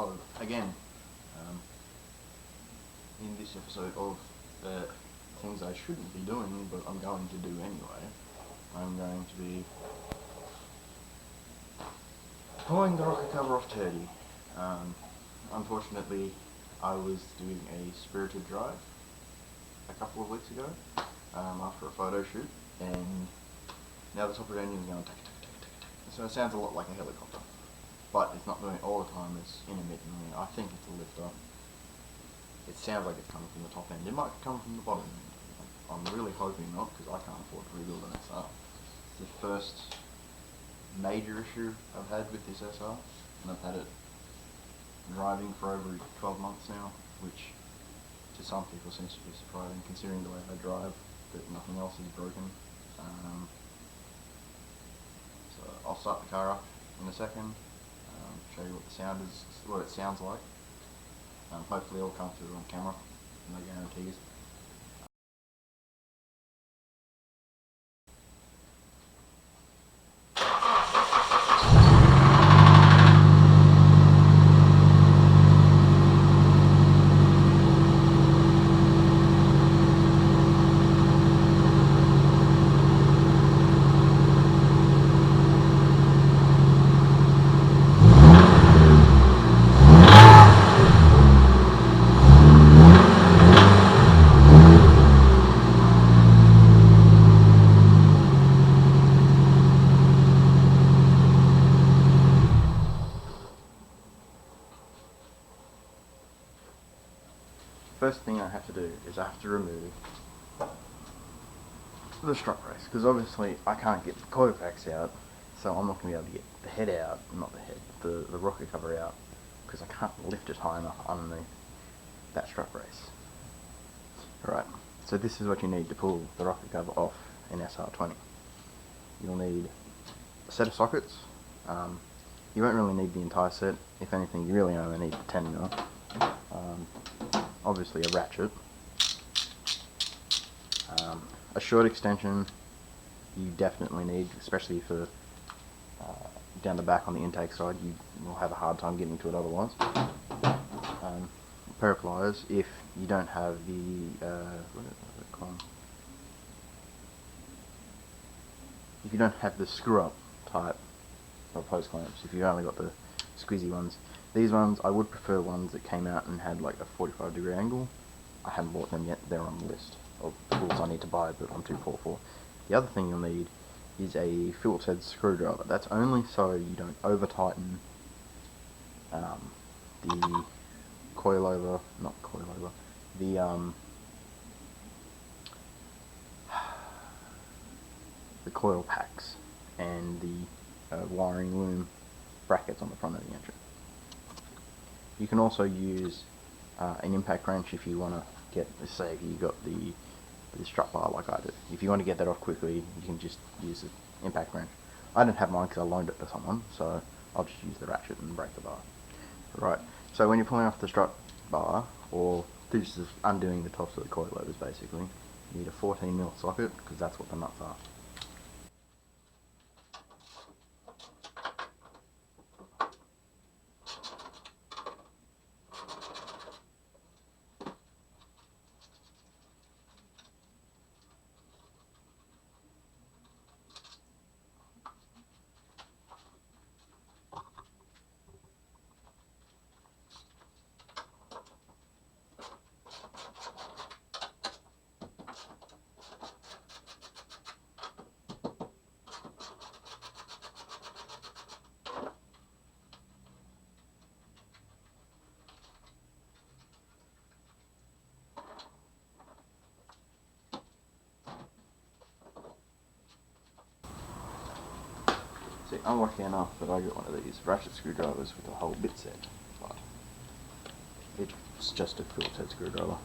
So again, in this episode of things I shouldn't be doing, but I'm going to do anyway, I'm going to be pulling the rocket cover off Turdie. Unfortunately, I was doing a spirited drive a couple of weeks ago after a photo shoot, and now the top of the engine is going tick, tick, tick, tick, tick. So it sounds a lot like a helicopter, but it's not doing it all the time. It's intermittently. I think it's a lifter. It sounds like it's coming from the top end. It might come from the bottom end. I'm really hoping not, because I can't afford to rebuild an SR. It's the first major issue I've had with this SR, and I've had it driving for over 12 months now, which to some people seems to be surprising considering the way I drive, that nothing else is broken. So I'll start the car up in a second, show you what it sounds like. Hopefully it'll come through on camera, no guarantees. First thing I have to do is I have to remove the strut brace, because obviously I can't get the coil packs out, so I'm not going to be able to get the head out, not the head, the rocket cover out, because I can't lift it high enough underneath that strut brace. Alright, so this is what you need to pull the rocket cover off in SR20. You'll need a set of sockets. You won't really need the entire set. If anything, you really only need the 10mm. Obviously a ratchet, a short extension you definitely need, especially for down the back on the intake side. You will have a hard time getting to it otherwise. A pair of pliers if you don't have the if you don't have the screw up type of hose clamps, if you've only got the squeezy ones. These ones, I would prefer ones that came out and had like a 45-degree angle. I haven't bought them yet, they're on the list of tools I need to buy, but I'm too poor for. The other thing you'll need is a Phillips head screwdriver. That's only so you don't over tighten the coilover, not coilover, the coil packs and the wiring loom brackets on the front of the engine. You can also use an impact wrench if you want to get, say if you got the strut bar like I did. If you want to get that off quickly, you can just use the impact wrench. I didn't have mine because I loaned it to someone, so I'll just use the ratchet and break the bar. Right, so when you're pulling off the strut bar, or this is undoing the tops of the coilovers basically, you need a 14mm socket, because that's what the nuts are. See, I'm lucky enough that I got one of these ratchet screwdrivers with a whole bit set, but it's just a Phillips head screwdriver.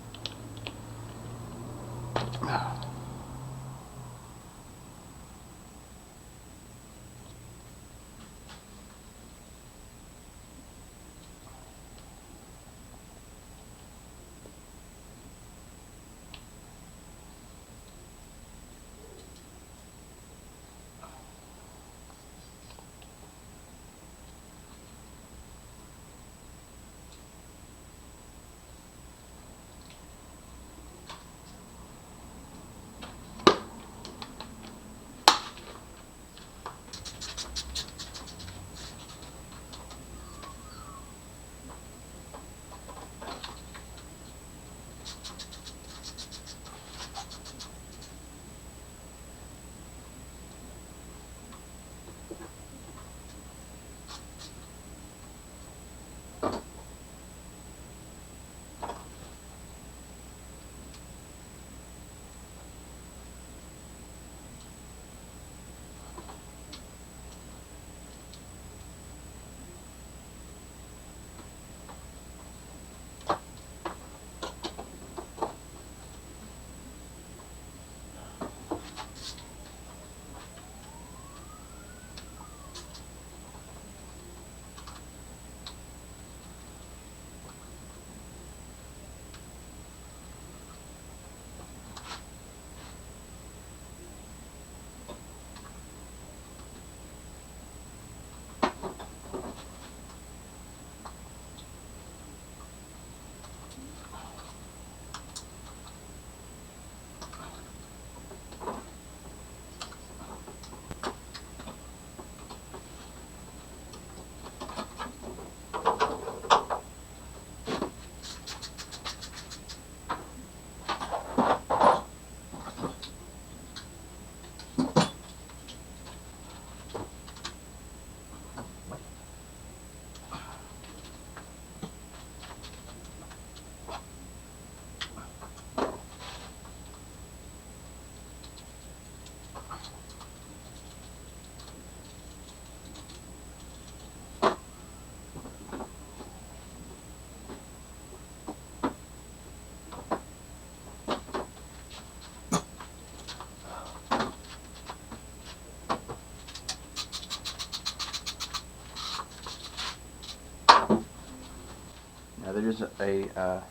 Now there is a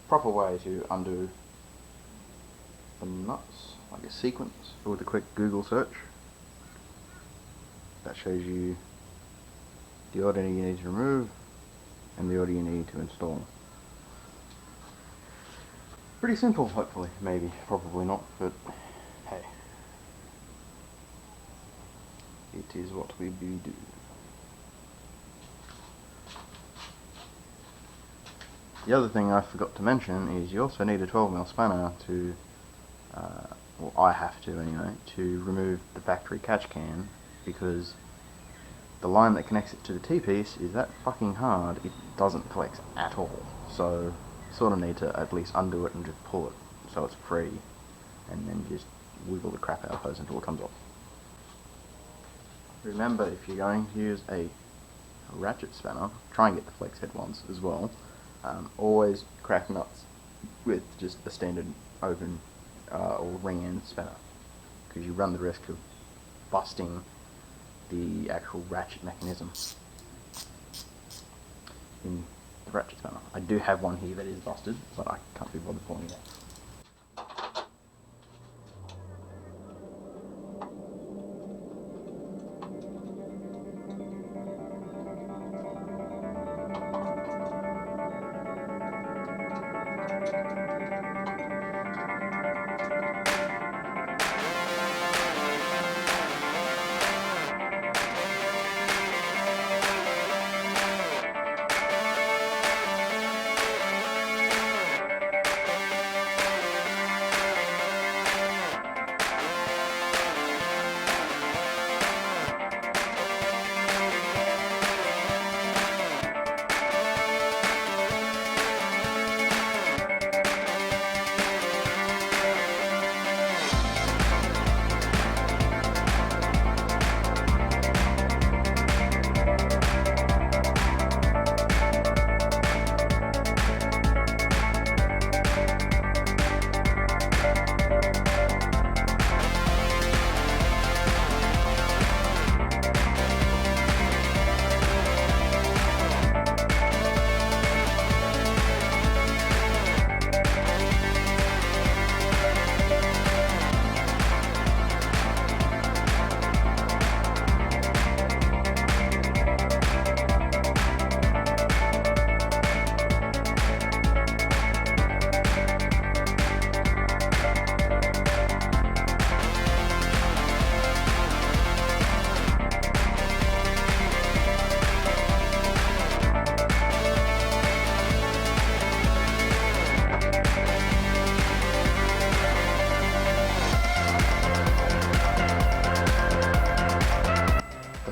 proper way to undo the nuts, like a sequence, with a quick Google search. That shows you the order you need to remove and the order you need to install. Pretty simple, hopefully, maybe, probably not, but hey, it is what we do. The other thing I forgot to mention is you also need a 12mm spanner to, well, I have to anyway, to remove the factory catch can, because the line that connects it to the T-piece is that fucking hard, it doesn't flex at all. So you sort of need to at least undo it and just pull it so it's free, and then just wiggle the crap out of those until it comes off. Remember, if you're going to use a ratchet spanner, try and get the flex head ones as well. Always crack nuts with just a standard open or ring end spanner, because you run the risk of busting the actual ratchet mechanism in the ratchet spanner. I do have one here that is busted, but I can't be bothered pulling it out.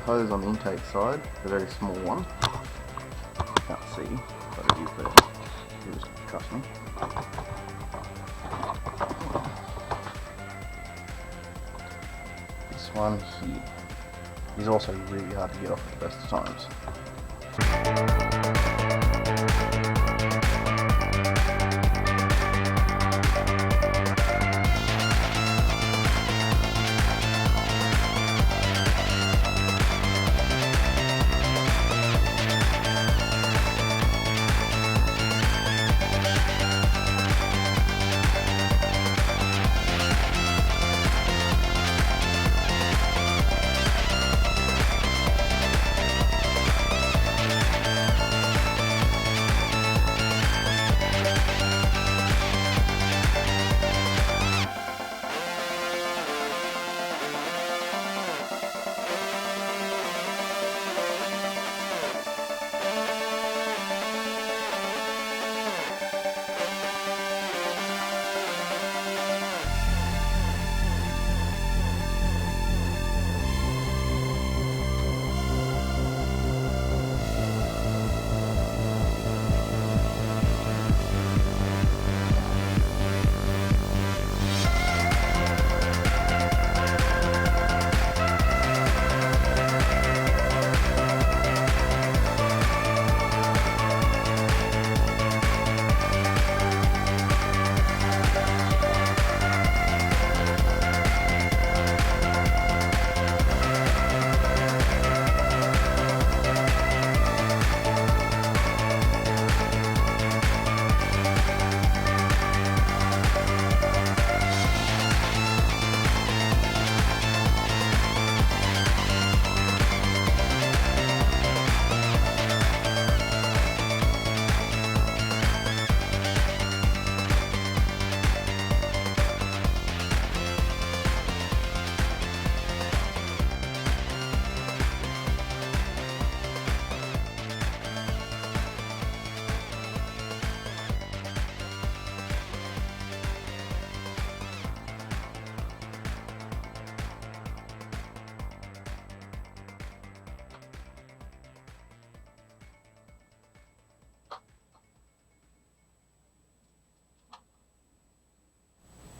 hose on the intake side, the very small one. Can't see, but it is there. You just trust me. This one here is also really hard to get off at the best of times.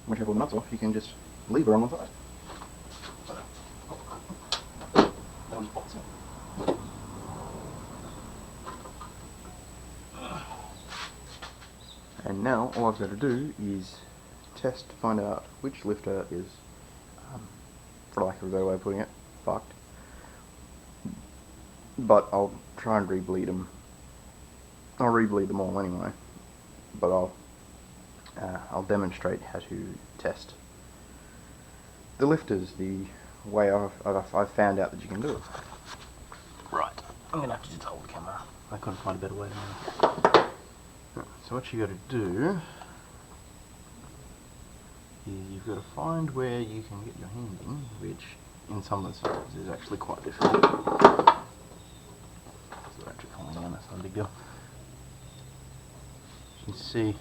Once you have all the nuts off, you can just leave her on one side. That one's boxing. And now all I've got to do is test to find out which lifter is, for lack of a better way of putting it, fucked. But I'll try and rebleed them. I'll rebleed them all anyway. But I'll demonstrate how to test the lifters the way I've found out that you can do it. Right, I'm going to have to just hold the camera. I couldn't find a better way to do it. So what you got to do is you've got to find where you can get your hand in, which in some of the sides is actually quite difficult. So they're actually falling down, that's not a big deal. You can see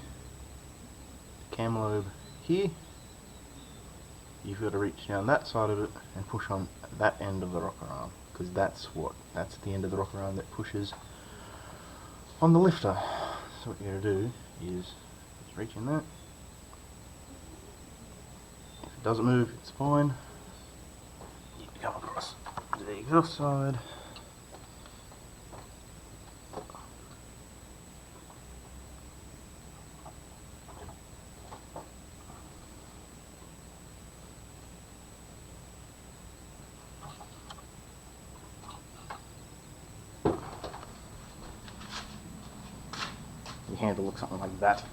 cam lobe here. You've got to reach down that side of it and push on that end of the rocker arm, because that's the end of the rocker arm that pushes on the lifter. So what you're going to do is just reach in there. If it doesn't move, it's fine. You come across to the exhaust side. Your hand will look something like that.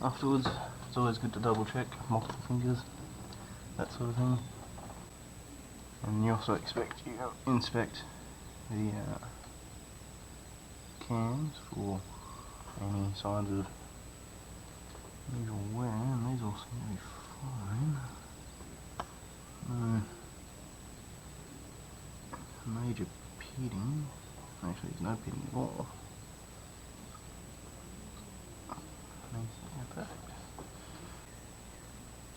Afterwards, it's always good to double check, multiple fingers, that sort of thing. And you also inspect the cams for any signs of unusual wear, and these all seem to be fine. No major pitting. Actually, there's no pitting at all. Yeah, perfect.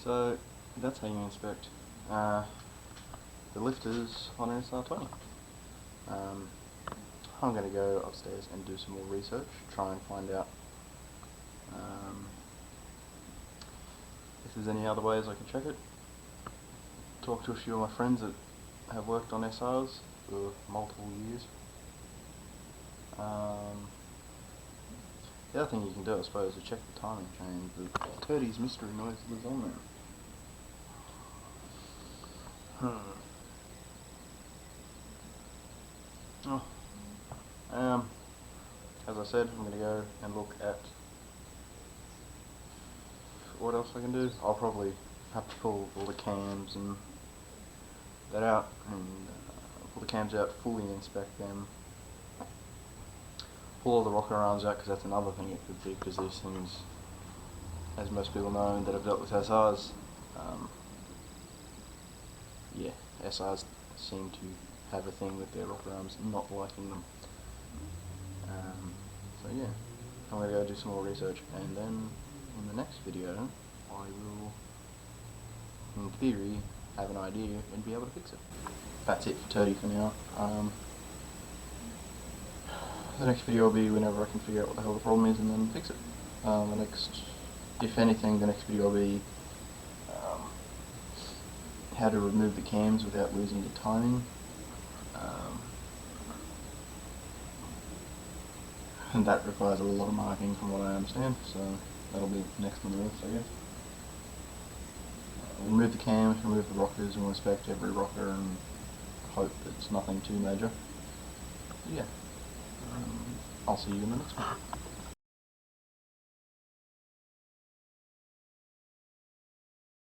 So that's how you inspect the lifters on an SR20. I'm going to go upstairs and do some more research, try and find out if there's any other ways I can check it. Talk to a few of my friends that have worked on SRs for multiple years. The other thing you can do, I suppose, is check the timing chain. The Turdie's mystery noise was on there. As I said, I'm going to go and look at what else I can do. I'll probably have to pull all the cams and that out, and pull the cams out, fully inspect them, pull all the rocker arms out, because that's another thing it could be, because these things, as most people know that have dealt with SRs, yeah, SRs seem to have a thing with their rocker arms not liking them. So yeah, I'm going to go do some more research, and then in the next video I will, in theory, have an idea and be able to fix it. That's it for Turdie for now. The next video will be whenever I can figure out what the hell the problem is and then fix it. If anything, the next video will be how to remove the cams without losing the timing. And that requires a lot of marking from what I understand, so that'll be next on the list, I guess. Remove the cams, remove the rockers, and we'll inspect every rocker and hope it's nothing too major. Yeah. I'll see you in the next one.